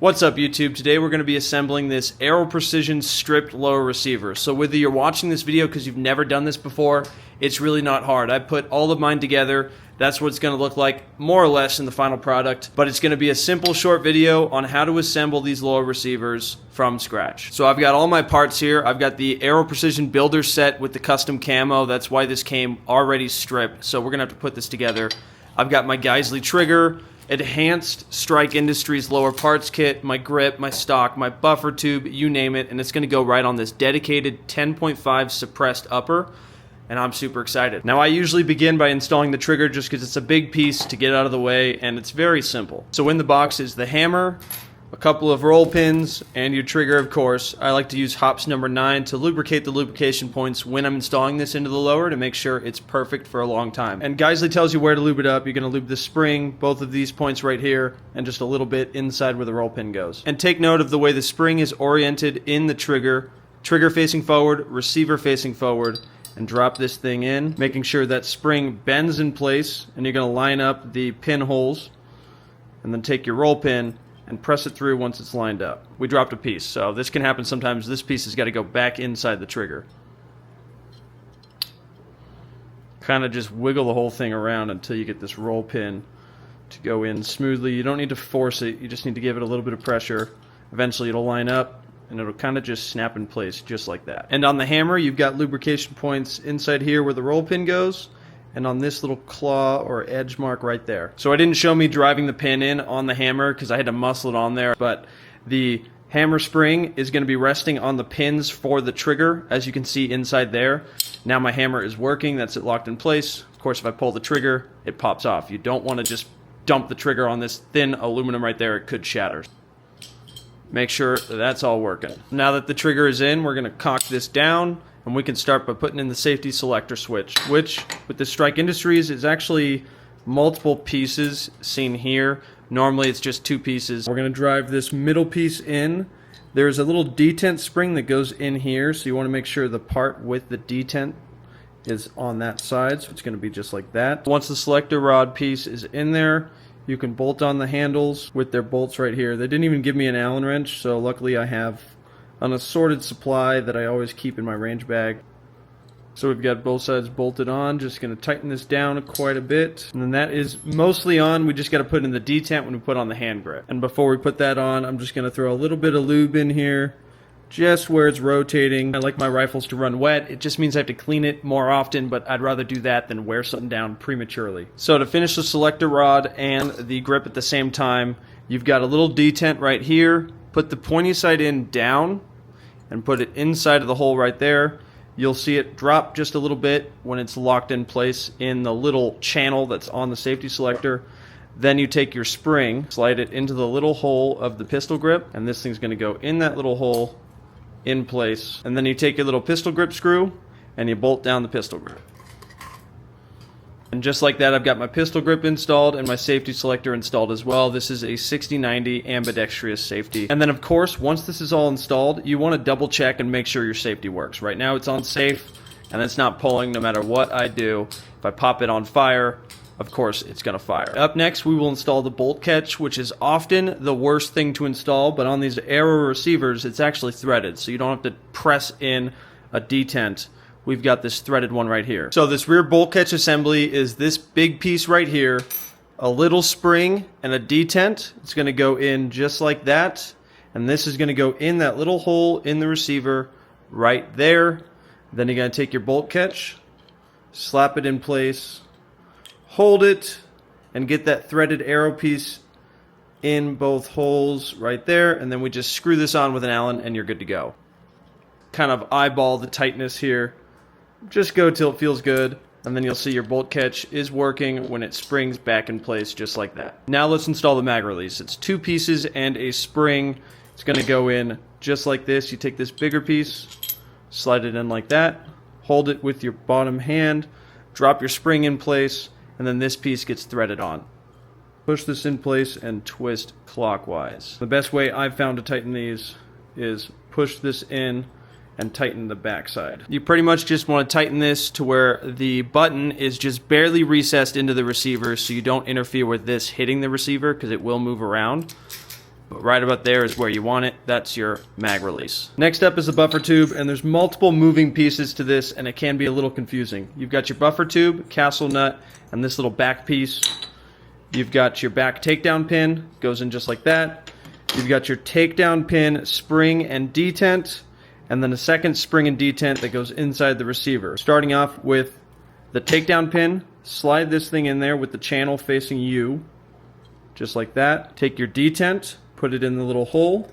What's up YouTube? Today we're going to be assembling this Aero Precision stripped lower receiver. So whether you're watching this video because you've never done this before, it's really not hard. I put all of mine together. That's what it's going to look like more or less in the final product. But it's going to be a simple short video on how to assemble these lower receivers from scratch. So I've got all my parts here. I've got the Aero Precision builder set with the custom camo. That's why this came already stripped. So we're going to have to put this together. I've got my Geisley trigger, Enhanced Strike Industries lower parts kit, my grip, my stock, my buffer tube, you name it, and it's going to go right on this dedicated 10.5 suppressed upper, and I'm super excited. Now I usually begin by installing the trigger just because it's a big piece to get out of the way, and it's very simple. So in the box is the hammer, a couple of roll pins, and your trigger, of course. I like to use hops number 9 to lubricate the lubrication points when I'm installing this into the lower to make sure it's perfect for a long time. And Geisley tells you where to lube it up. You're going to lube the spring, both of these points right here, and just a little bit inside where the roll pin goes. And take note of the way the spring is oriented in the trigger facing forward, receiver facing forward, and drop this thing in, making sure that spring bends in place, and you're going to line up the pin holes, and then take your roll pin and press it through once it's lined up. We dropped a piece, so this can happen sometimes. This piece has got to go back inside the trigger. Kind of just wiggle the whole thing around until you get this roll pin to go in smoothly. You don't need to force it, you just need to give it a little bit of pressure. Eventually it'll line up and it'll kind of just snap in place just like that. And on the hammer, you've got lubrication points inside here where the roll pin goes, and on this little claw or edge mark right there. So I didn't show me driving the pin in on the hammer because I had to muscle it on there, but the hammer spring is going to be resting on the pins for the trigger, as you can see inside there. Now my hammer is working, that's it locked in place. Of course, if I pull the trigger, it pops off. You don't want to just dump the trigger on this thin aluminum right there, it could shatter. Make sure that's all working. Now that the trigger is in, we're going to cock this down, and we can start by putting in the safety selector switch, which with the Strike Industries is actually multiple pieces seen here. Normally it's just 2 pieces. We're going to drive this middle piece in. There's a little detent spring that goes in here, so you want to make sure the part with the detent is on that side, so it's going to be just like that. Once the selector rod piece is in there, you can bolt on the handles with their bolts right here. They didn't even give me an Allen wrench, so luckily I have an assorted supply that I always keep in my range bag. So we've got both sides bolted on. Just going to tighten this down quite a bit. And then that is mostly on. We just got to put in the detent when we put on the hand grip. And before we put that on, I'm just going to throw a little bit of lube in here, just where it's rotating. I like my rifles to run wet. It just means I have to clean it more often, but I'd rather do that than wear something down prematurely. So to finish the selector rod and the grip at the same time, you've got a little detent right here. Put the pointy side in down and put it inside of the hole right there. You'll see it drop just a little bit when it's locked in place in the little channel that's on the safety selector. Then you take your spring, slide it into the little hole of the pistol grip, and this thing's going to go in that little hole in place. And then you take your little pistol grip screw and you bolt down the pistol grip. And just like that, I've got my pistol grip installed and my safety selector installed as well. This is a 60-90 ambidextrous safety. And then of course, once this is all installed, you want to double check and make sure your safety works. Right now it's on safe and it's not pulling no matter what I do. If I pop it on fire, of course it's going to fire. Up next, we will install the bolt catch, which is often the worst thing to install, but on these Aero receivers, it's actually threaded, so you don't have to press in a detent. We've got this threaded one right here. So this rear bolt catch assembly is this big piece right here, a little spring and a detent. It's going to go in just like that, and this is going to go in that little hole in the receiver right there. Then you're going to take your bolt catch, slap it in place, hold it, and get that threaded arrow piece in both holes right there, and then we just screw this on with an Allen and you're good to go. Kind of eyeball the tightness here. Just go till it feels good, and then you'll see your bolt catch is working when it springs back in place just like that. Now let's install the mag release. It's 2 pieces and a spring. It's going to go in just like this. You take this bigger piece, slide it in like that, hold it with your bottom hand, drop your spring in place, and then this piece gets threaded on. Push this in place and twist clockwise. The best way I've found to tighten these is push this in and tighten the backside. You pretty much just want to tighten this to where the button is just barely recessed into the receiver so you don't interfere with this hitting the receiver because it will move around. But right about there is where you want it. That's your mag release. Next up is the buffer tube, and there's multiple moving pieces to this, and it can be a little confusing. You've got your buffer tube, castle nut, and this little back piece. You've got your back takedown pin, goes in just like that. You've got your takedown pin, spring, and detent, and then a second spring and detent that goes inside the receiver. Starting off with the takedown pin, slide this thing in there with the channel facing you, just like that. Take your detent, put it in the little hole.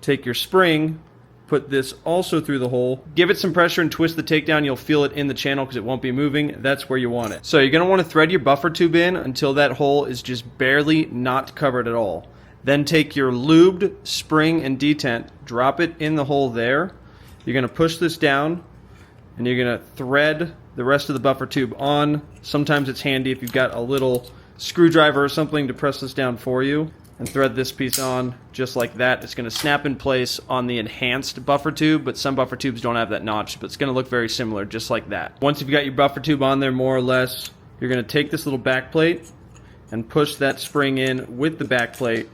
Take your spring, put this also through the hole. Give it some pressure and twist the takedown. You'll feel it in the channel because it won't be moving. That's where you want it. So you're going to want to thread your buffer tube in until that hole is just barely not covered at all. Then take your lubed spring and detent, drop it in the hole there. You're going to push this down, and you're going to thread the rest of the buffer tube on. Sometimes it's handy if you've got a little screwdriver or something to press this down for you, and thread this piece on just like that. It's going to snap in place on the enhanced buffer tube, but some buffer tubes don't have that notch, but it's going to look very similar just like that. Once you've got your buffer tube on there more or less, you're going to take this little back plate and push that spring in with the back plate.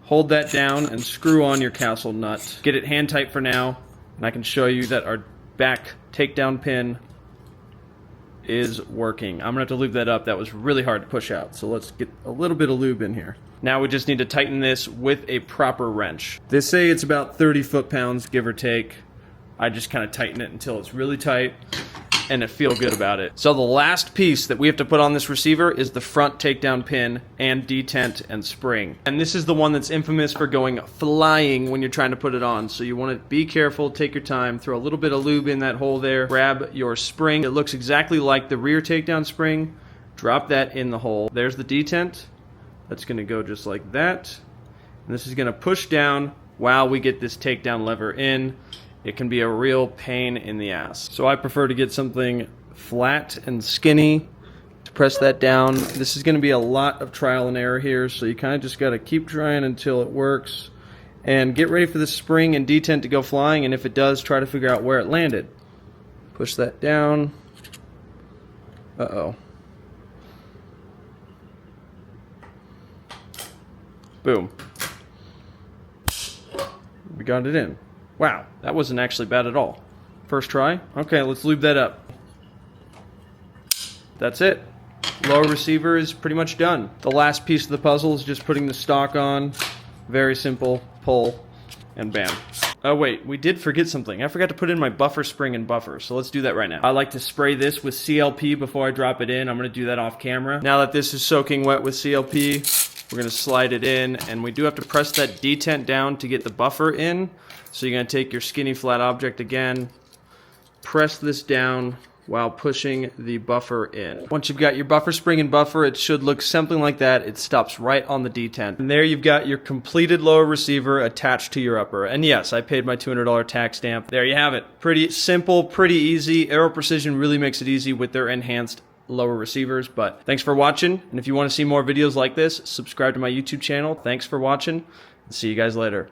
Hold that down and screw on your castle nut. Get it hand tight for now, and I can show you that our back takedown pin is working. I'm gonna have to lube that up. That was really hard to push out, so let's get a little bit of lube in here. Now we just need to tighten this with a proper wrench. They say it's about 30 foot-pounds, give or take. I just kind of tighten it until it's really tight and I feel good about it. So the last piece that we have to put on this receiver is the front takedown pin and detent and spring. And this is the one that's infamous for going flying when you're trying to put it on. So you want to be careful, take your time, throw a little bit of lube in that hole there, grab your spring. It looks exactly like the rear takedown spring. Drop that in the hole. There's the detent. That's going to go just like that. And this is going to push down while we get this takedown lever in. It can be a real pain in the ass. So I prefer to get something flat and skinny to press that down. This is going to be a lot of trial and error here, so you kind of just got to keep trying until it works. And get ready for the spring and detent to go flying, and if it does, try to figure out where it landed. Push that down. Uh-oh. Boom. We got it in. Wow, that wasn't actually bad at all. First try. Okay, let's lube that up. That's it. Lower receiver is pretty much done. The last piece of the puzzle is just putting the stock on. Very simple. Pull, and bam. Oh wait, we did forget something. I forgot to put in my buffer spring and buffer, so let's do that right now. I like to spray this with CLP before I drop it in. I'm going to do that off camera. Now that this is soaking wet with CLP, we're going to slide it in, and we do have to press that detent down to get the buffer in. So you're going to take your skinny flat object again, press this down while pushing the buffer in. Once you've got your buffer spring and buffer, it should look something like that. It stops right on the detent. And there you've got your completed lower receiver attached to your upper. And yes, I paid my $200 tax stamp. There you have it. Pretty simple, pretty easy. Aero Precision really makes it easy with their enhanced lower receivers. But thanks for watching. And if you want to see more videos like this, subscribe to my YouTube channel. Thanks for watching, and see you guys later.